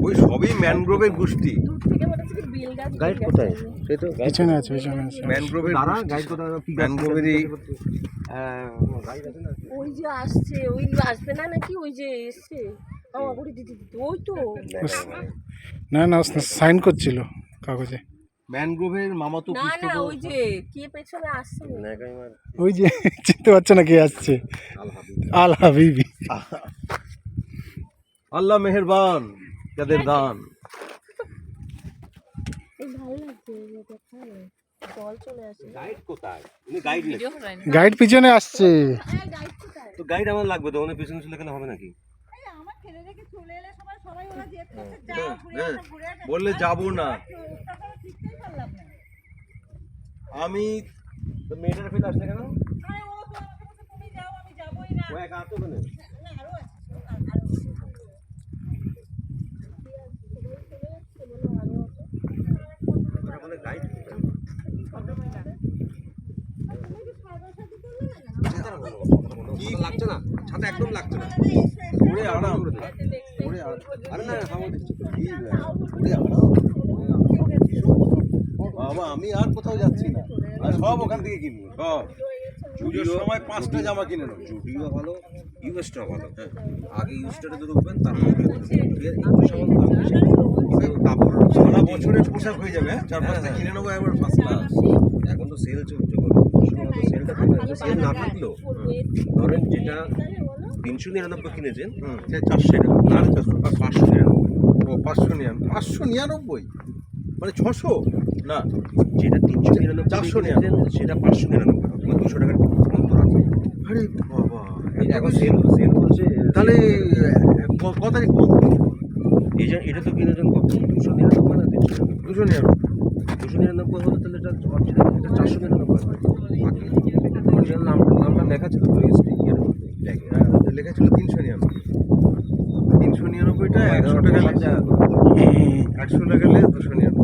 ওই সবই ম্যানগ্রোভের গোষ্ঠী। গাইড কোথায়? সেই তো পিছনে আছে, পিছনে আছে। ম্যানগ্রোভের তারা গাইড কোথায়? ম্যানগ্রোভেরই গাইড আছে না? ওই যে আসছে, ওই আসবে না নাকি? ওই যে এসছে আমার করে দিদি, ওই তো না না, সাইন করছিল কাগজে। ম্যানগ্রোভের মামাতো না না, পুষ্পক ওই যে কে পেছনে আসছে ওই যে চিনতে পারছে না কে আসছে, আল হাবিবি। আল্লাহ মেহেরবান যাদের দান। এই ভালো লাগছে জল চলে আসে। গাইড কোথায়? উনি গাইড নেই গাইড পিছনে আসছে। তো গাইড আমার লাগবে তো, উনি পিছনে চলে গেলে হবে নাকি? বললে যাবো না আমি। তো মেয়েটার ফেলে আসলে কেন? ও একা তো কেন? কি লাগছে না? ছাতা একদম লাগছে না। ওরে আরাম, ওরে আরাম। আরে না হাওয়া দিচ্ছে তো। কি ওরে আরাম। বাবা আমি আর কোথাও যাচ্ছি না, আর সব ওখান থেকে কিনবো সব। পুজোর সময় 5টা জামা কিনে নেবো। জুডিও ভালো, ইউএসটা ভালো। হ্যাঁ, আগে ইউএসটাতে ঢুকবেন, তারপর কাপড় সারা বছরের পোশাক হয়ে যাবে। 4-5টা কিনে নেবো একবার ফার্স্ট ক্লাস। এখন তো সেল চলছে, সেলটা সেল না থাকলেও ধরেন যেটা 399 কিনেছেন সেটা 400 টাকা, 599। ও 599 মানে 600 না, যেটা 399 499 সেটা 599, মানে 200 টাকার অন্তর আছে। আরে বাবা এখন সেল বলছে। তাহলে কত তারিখ বলতো? এটা তো কিনেছেন কত? 299 না 399? 299। 299 হলে তাহলে এটা 499 হয়। বাকি অরিজিনাল নামটা লেখা ছিল তো ইয়ের মধ্যে, লেখা ছিল 399। 399টা 100 টাকা 100 টাকা নিয়ে 299।